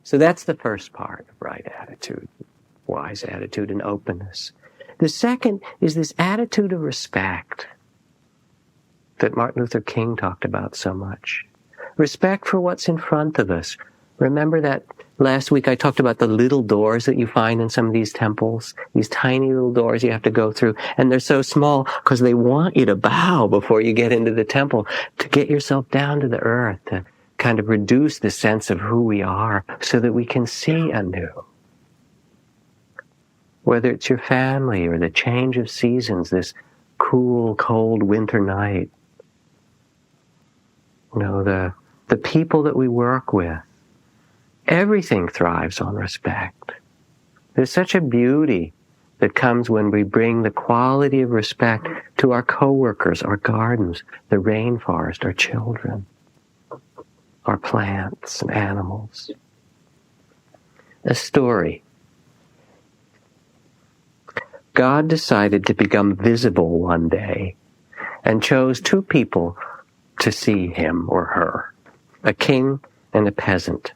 So that's the first part of right attitude, wise attitude and openness. The second is this attitude of respect that Martin Luther King talked about so much. Respect for what's in front of us. Remember that last week I talked about the little doors that you find in some of these temples, these tiny little doors you have to go through, and they're so small because they want you to bow before you get into the temple, to get yourself down to the earth, to kind of reduce the sense of who we are so that we can see anew. Whether it's your family or the change of seasons, this cool, cold winter night, the people that we work with, everything thrives on respect. There's such a beauty that comes when we bring the quality of respect to our coworkers, our gardens, the rainforest, our children, our plants and animals. A story. God decided to become visible one day and chose two people to see him or her, a king and a peasant,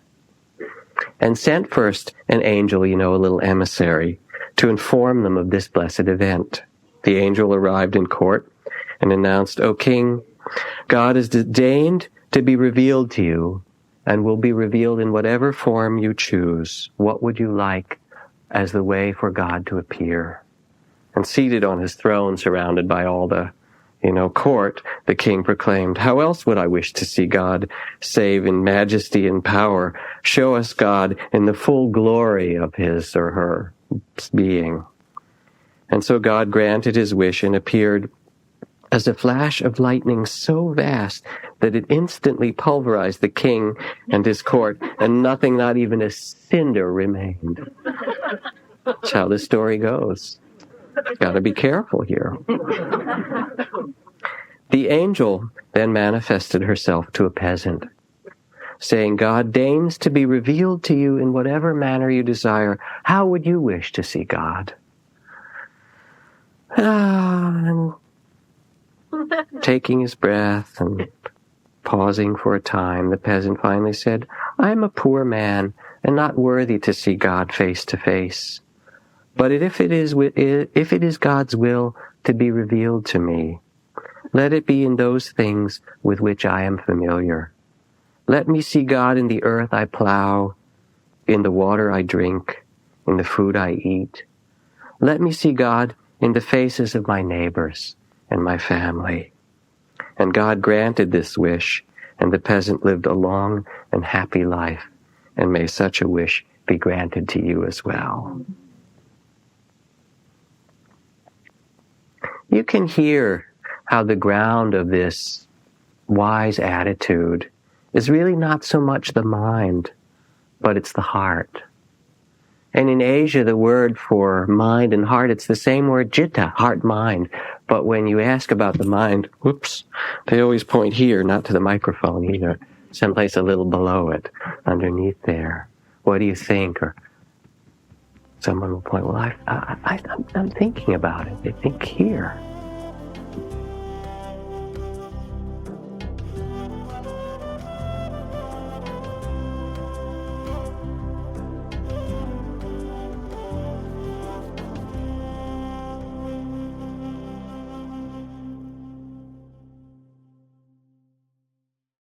and sent first an angel, a little emissary, to inform them of this blessed event. The angel arrived in court and announced, "O king, God has deigned to be revealed to you and will be revealed in whatever form you choose. What would you like as the way for God to appear?" And seated on his throne, surrounded by all the court, the king proclaimed, "How else would I wish to see God save in majesty and power? Show us God in the full glory of his or her being." And so God granted his wish and appeared as a flash of lightning so vast that it instantly pulverized the king and his court, and nothing, not even a cinder, remained. That's how the story goes. Got to be careful here. The angel then manifested herself to a peasant, saying, "God deigns to be revealed to you in whatever manner you desire. How would you wish to see God?" And taking his breath and pausing for a time, the peasant finally said, "I am a poor man and not worthy to see God face to face. But if it is God's will to be revealed to me, let it be in those things with which I am familiar. Let me see God in the earth I plow, in the water I drink, in the food I eat. Let me see God in the faces of my neighbors and my family." And God granted this wish, and the peasant lived a long and happy life. And may such a wish be granted to you as well. You can hear how the ground of this wise attitude is really not so much the mind, but it's the heart. And in Asia, the word for mind and heart, it's the same word, citta, heart-mind. But when you ask about the mind, they always point here, not to the microphone either, someplace a little below it, underneath there. What do you think? Or someone will point, "Well, I'm thinking about it." They think here.